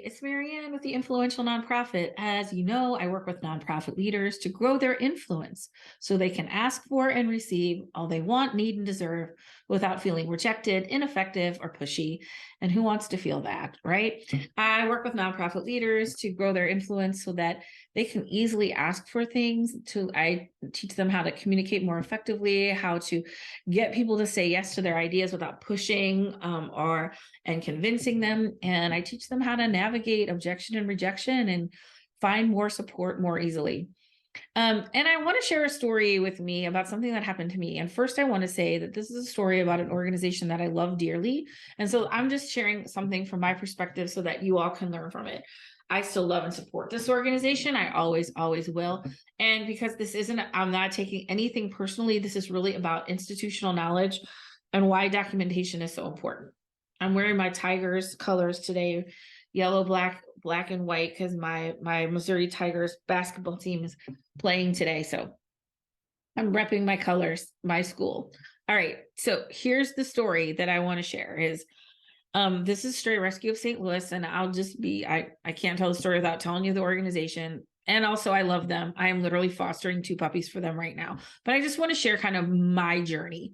it's Marianne with the Influential Nonprofit. As you know, I work with nonprofit leaders to grow their influence so they can ask for and receive all they want, need, and deserve without feeling rejected, ineffective, or pushy. And who wants to feel that, right? I work with nonprofit leaders to grow their influence so that they can easily ask for things. I teach them how to communicate more effectively, how to get people to say yes to their ideas without pushing and convincing them. And I teach them how to navigate objection and rejection and find more support more easily. And I want to share a story with me about something that happened to me. And first, I want to say that this is a story about an organization that I love dearly. And so I'm just sharing something from my perspective so that you all can learn from it. I still love and support this organization. I always, always will. And because I'm not taking anything personally. This is really about institutional knowledge and why documentation is so important. I'm wearing my Tigers colors today, yellow, black, and white, because my Missouri Tigers basketball team is playing today. So I'm repping my colors, my school. All right. So here's the story that I want to share is this is Stray Rescue of St. Louis. And I can't tell the story without telling you the organization. And also I love them. I am literally fostering 2 puppies for them right now. But I just want to share kind of my journey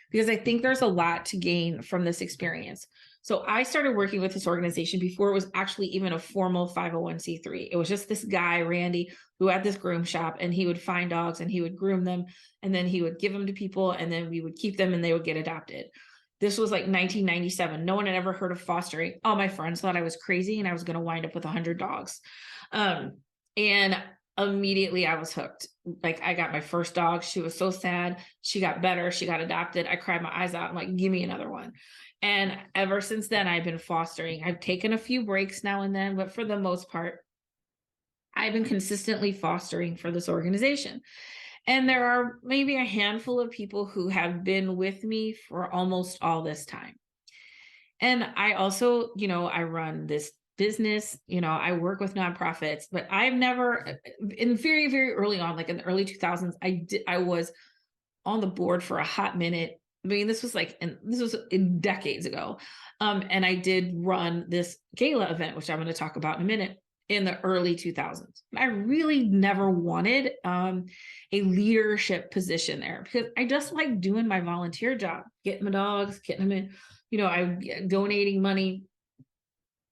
because I think there's a lot to gain from this experience. So I started working with this organization before it was actually even a formal 501c3. It was just this guy, Randy, who had this groom shop, and he would find dogs and he would groom them, and then he would give them to people, and then we would keep them and they would get adopted. This was like 1997. No one had ever heard of fostering. All my friends thought I was crazy and I was going to wind up with 100 dogs. And immediately I was hooked. Like I got my first dog. She was so sad. She got better. She got adopted. I cried my eyes out. I'm like, give me another one. And ever since then, I've been fostering. I've taken a few breaks now and then, but for the most part, I've been consistently fostering for this organization. And there are maybe a handful of people who have been with me for almost all this time. And I also, I run this business, I work with nonprofits, but I've never, in very, very early on, like in the early 2000s, I was on the board for a hot minute. I mean, this was decades ago. And I did run this gala event, which I'm going to talk about in a minute, in the early 2000s. I really never wanted a leadership position there because I just like doing my volunteer job, getting my dogs, getting them in, I'm donating money,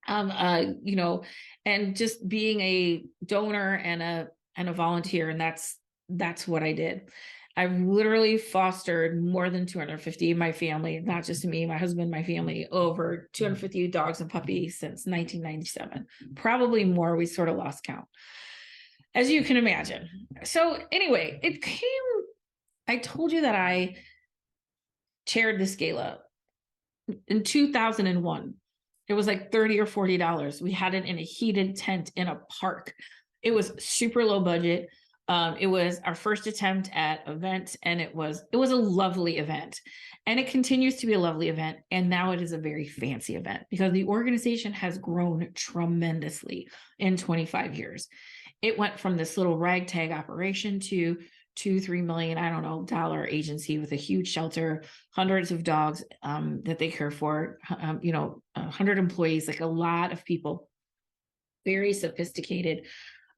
and just being a donor and a volunteer. And that's what I did. I've literally fostered more than 250 in my family, not just me, my husband, my family, over 250 dogs and puppies since 1997, probably more. We sort of lost count, as you can imagine. So anyway, I told you that I chaired this gala in 2001. It was like $30 or $40. We had it in a heated tent in a park. It was super low budget. It was our first attempt at event, and it was a lovely event, and it continues to be a lovely event. And now it is a very fancy event because the organization has grown tremendously in 25 years. It went from this little ragtag operation to $2-3 million, I don't know, dollar agency with a huge shelter, hundreds of dogs that they care for, 100 employees, like a lot of people, very sophisticated,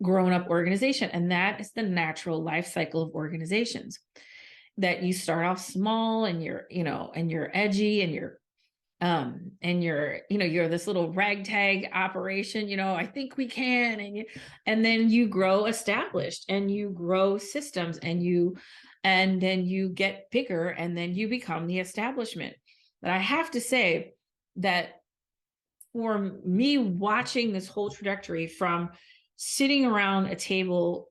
grown-up organization. And that is the natural life cycle of organizations, that you start off small and you're edgy and you're this little ragtag operation, I think we can. And then you grow established and you grow systems and then you get bigger and then you become the establishment. But I have to say that for me, watching this whole trajectory from sitting around a table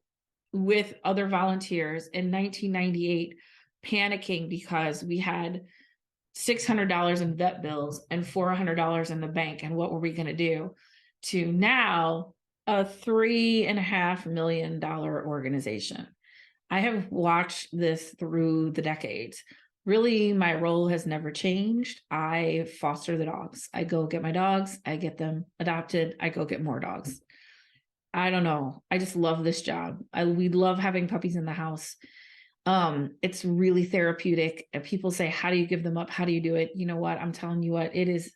with other volunteers in 1998, panicking because we had $600 in vet bills and $400 in the bank, and what were we going to do, to now a $3.5 million organization. I have watched this through the decades. Really, my role has never changed. I foster the dogs. I go get my dogs. I get them adopted. I go get more dogs. I don't know. I just love this job. We love having puppies in the house. It's really therapeutic. And people say, how do you give them up? How do you do it? You know what? I'm telling you what, it is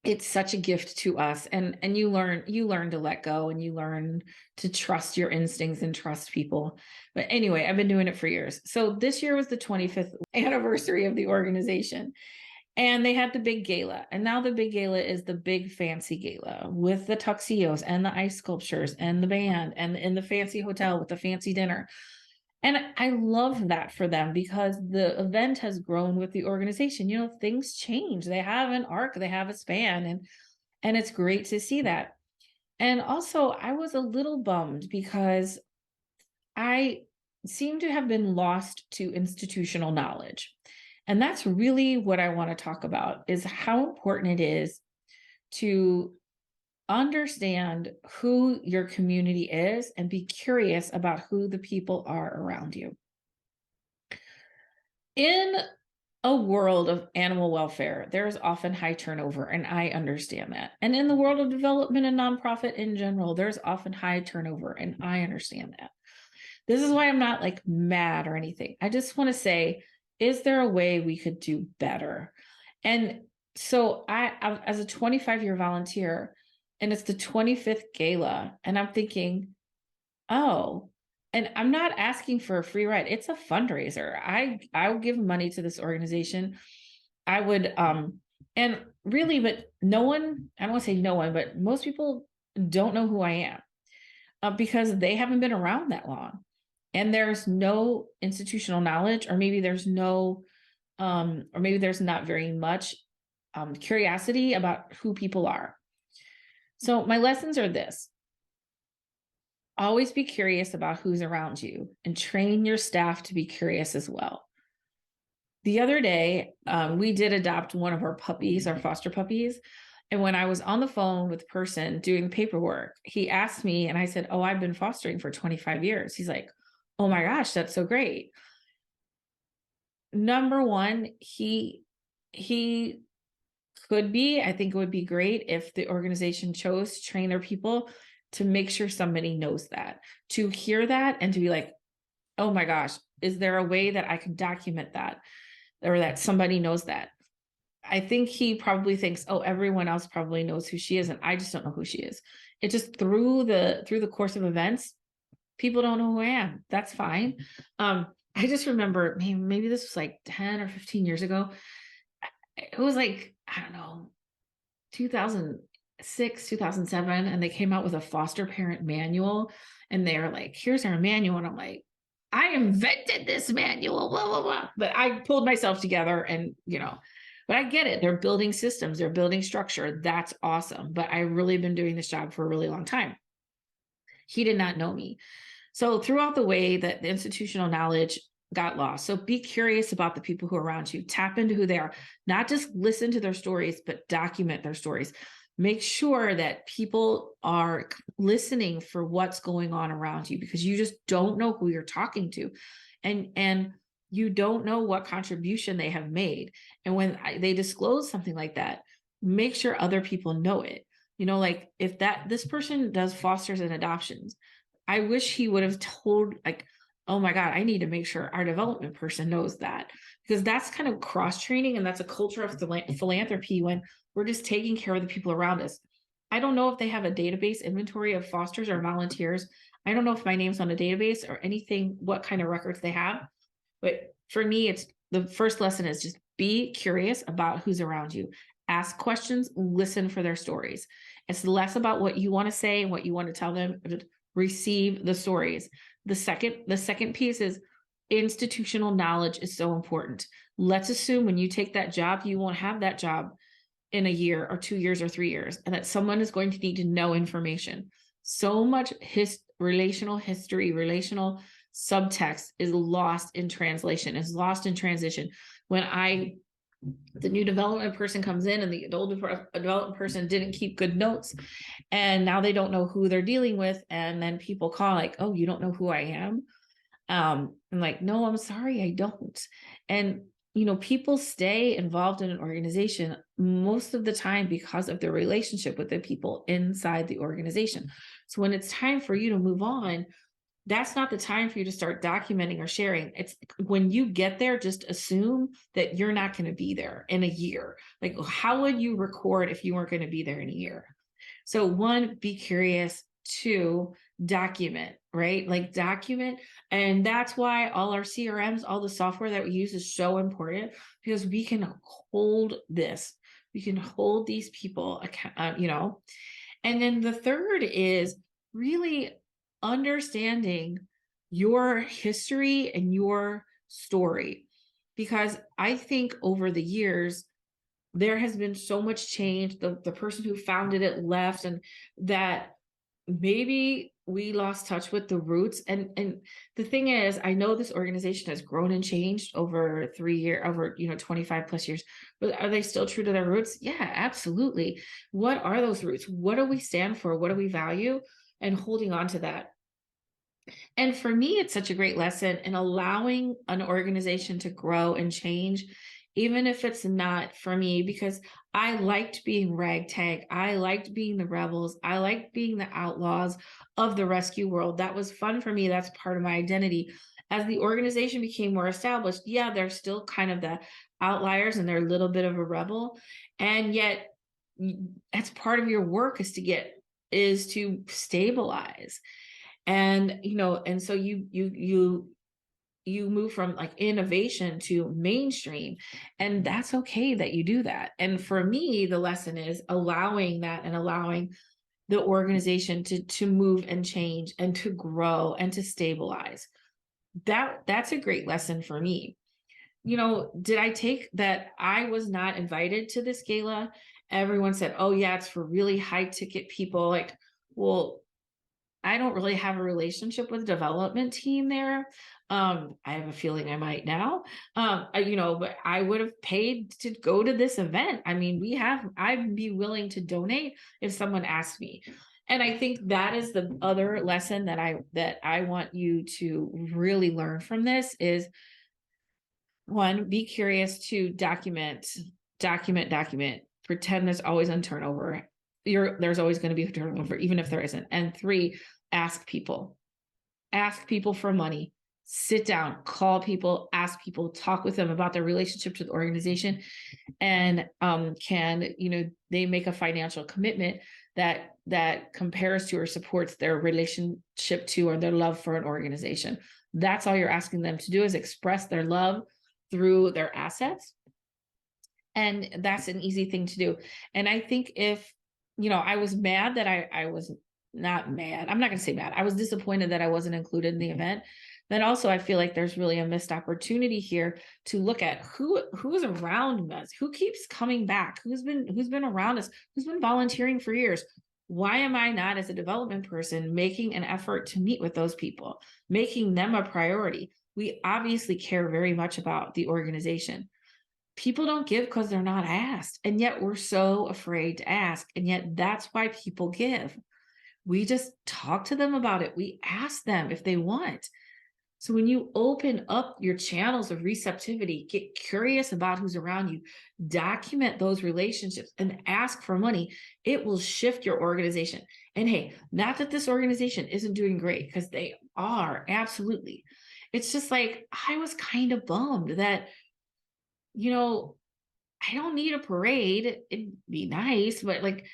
it's such a gift to us, and you learn to let go, and you learn to trust your instincts and trust people. But anyway, I've been doing it for years. So this year was the 25th anniversary of the organization, and they had the big gala. And now the big gala is the big fancy gala with the tuxedos and the ice sculptures and the band and in the fancy hotel with the fancy dinner. And I love that for them, because the event has grown with the organization. Things change. They have an arc, they have a span, and it's great to see that. And also, I was a little bummed because I seem to have been lost to institutional knowledge. And that's really what I want to talk about, is how important it is to understand who your community is and be curious about who the people are around you. In a world of animal welfare, there's often high turnover, and I understand that. And in the world of development and nonprofit in general, there's often high turnover, and I understand that. This is why I'm not like mad or anything. I just want to say, is there a way we could do better? And so as a 25-year volunteer, and it's the 25th gala, and I'm thinking, oh, and I'm not asking for a free ride. It's a fundraiser. I will give money to this organization. I would and really, but no one, I don't want to say no one, but most people don't know who I am, because they haven't been around that long. And there's no institutional knowledge, or maybe there's no or maybe there's not very much curiosity about who people are. So my lessons are this: always be curious about who's around you, and train your staff to be curious as well. The other day, we did adopt one of our puppies, our foster puppies. And when I was on the phone with the person doing paperwork, he asked me, and I said, "Oh, I've been fostering for 25 years. He's like, "Oh my gosh, that's so great." Number one, he could be, I think it would be great if the organization chose to train their people to make sure somebody knows that, to hear that, and to be like, oh my gosh, is there a way that I can document that, or that somebody knows that? I think he probably thinks, oh, everyone else probably knows who she is, and I just don't know who she is. It just through the course of events, people don't know who I am. That's fine. I just remember, maybe this was like 10 or 15 years ago. It was like, I don't know, 2006, 2007, and they came out with a foster parent manual, and they're like, here's our manual. And I'm like, I invented this manual, blah, blah, blah. But I pulled myself together, and, but I get it. They're building systems, they're building structure. That's awesome. But I really been doing this job for a really long time. He did not know me. So throughout the way that the institutional knowledge got lost. So be curious about the people who are around you. Tap into who they are. Not just listen to their stories, but document their stories. Make sure that people are listening for what's going on around you, because you just don't know who you're talking to. And you don't know what contribution they have made. And when they disclose something like that, make sure other people know it. Like if this person does fosters and adoptions, I wish he would have told, like, oh my God, I need to make sure our development person knows that, because that's kind of cross training, and that's a culture of philanthropy when we're just taking care of the people around us. I don't know if they have a database inventory of fosters or volunteers. I don't know if my name's on a database or anything, what kind of records they have. But for me, it's the first lesson is just be curious about who's around you. Ask questions, listen for their stories. It's less about what you want to say and what you want to tell them. Receive the stories. The second piece is institutional knowledge is so important. Let's assume when you take that job, you won't have that job in a year or 2 years or 3 years, and that someone is going to need to know information. So much relational history, relational subtext is lost in translation, is lost in transition. When the new development person comes in, and the old development person didn't keep good notes, and now they don't know who they're dealing with, and then people call like, oh, you don't know who I am? I'm like, no, I'm sorry, I don't. And people stay involved in an organization most of the time because of their relationship with the people inside the organization. So when it's time for you to move on, that's not the time for you to start documenting or sharing. It's when you get there, just assume that you're not going to be there in a year. Like, how would you record if you weren't going to be there in a year? So, one, be curious. Two, document, right? Like, document. And that's why all our CRMs, all the software that we use is so important, because we can hold this. We can hold these people, And then the third is really understanding your history and your story. Because I think over the years, there has been so much change. The person who founded it left, and that maybe we lost touch with the roots. And the thing is, I know this organization has grown and changed over 25 plus years, but are they still true to their roots? Yeah, absolutely. What are those roots? What do we stand for? What do we value? And holding on to that. And for me, it's such a great lesson in allowing an organization to grow and change, even if it's not for me, because I liked being ragtag. I liked being the rebels. I liked being the outlaws of the rescue world. That was fun for me. That's part of my identity. As the organization became more established, yeah, they're still kind of the outliers and they're a little bit of a rebel. And yet, that's part of your work is to stabilize. And and so you move from like innovation to mainstream, and that's okay that you do that. And for me, the lesson is allowing that, and allowing the organization to move and change and to grow and to stabilize. That's a great lesson for me. Did I take that I was not invited to this gala? Everyone said, oh yeah, it's for really high ticket people. Like, well, I don't really have a relationship with the development team there. I have a feeling I might now. But I would have paid to go to this event. I mean, I'd be willing to donate if someone asked me. And I think that is the other lesson that I want you to really learn from this is, one, be curious. To document. Pretend there's always a turnover. There's always going to be a turnover, even if there isn't. And three, ask people for money. Sit down, call people, ask people, talk with them about their relationship to the organization, and can they make a financial commitment that compares to or supports their relationship to or their love for an organization. That's all you're asking them to do, is express their love through their assets. And that's an easy thing to do. And I think if I was mad that I was not mad. I'm not going to say mad. I was disappointed that I wasn't included in the event. Then also, I feel like there's really a missed opportunity here to look at who's around us, who keeps coming back, who's been around us, who's been volunteering for years. Why am I not, as a development person, making an effort to meet with those people, making them a priority? We obviously care very much about the organization. People don't give because they're not asked. And yet we're so afraid to ask. And yet that's why people give. We just talk to them about it. We ask them if they want. So when you open up your channels of receptivity, get curious about who's around you, document those relationships, and ask for money, it will shift your organization. And hey, not that this organization isn't doing great, because they are, absolutely. It's just like, I was kind of bummed that, I don't need a parade. It'd be nice, but like,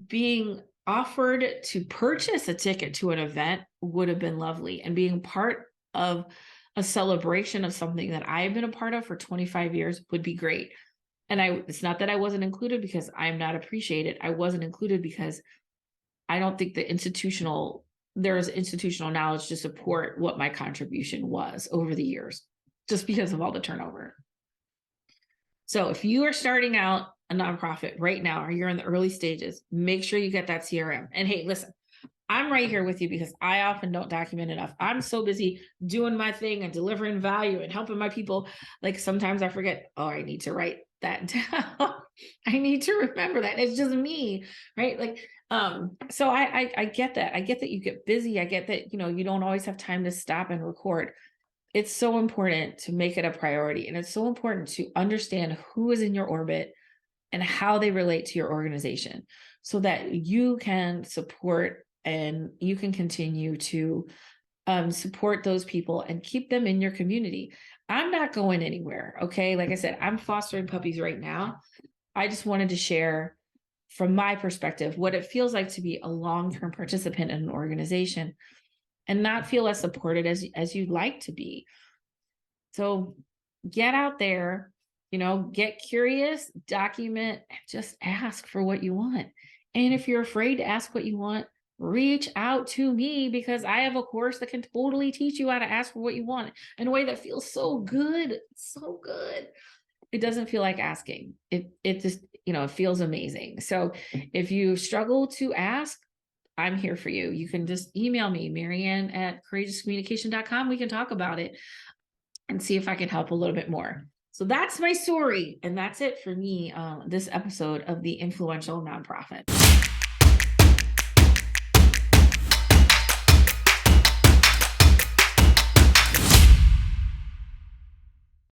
being offered to purchase a ticket to an event would have been lovely, and being part of a celebration of something that I've been a part of for 25 years would be great. And it's not that I wasn't included because I'm not appreciated. I wasn't included because I don't think there's institutional knowledge to support what my contribution was over the years, just because of all the turnover. So if you are starting out a nonprofit right now, or you're in the early stages, make sure you get that CRM. And hey, listen, I'm right here with you because I often don't document enough. I'm so busy doing my thing and delivering value and helping my people. Like, sometimes I forget, oh, I need to write that down. I need to remember that. It's just me, right? Like, so I get that. I get that you get busy. I get that, you don't always have time to stop and record. It's so important to make it a priority. And it's so important to understand who is in your orbit and how they relate to your organization, so that you can support and you can continue to support those people and keep them in your community. I'm not going anywhere. Okay. Like I said, I'm fostering puppies right now. I just wanted to share from my perspective what it feels like to be a long-term participant in an organization and not feel as supported as you'd like to be. So get out there, get curious, document, just ask for what you want. And if you're afraid to ask what you want, reach out to me, because I have a course that can totally teach you how to ask for what you want in a way that feels so good. So good. It doesn't feel like asking. It just, it feels amazing. So if you struggle to ask, I'm here for you. You can just email me, Marianne@courageouscommunication.com. We can talk about it and see if I can help a little bit more. So that's my story. And that's it for me, this episode of The Influential Nonprofit.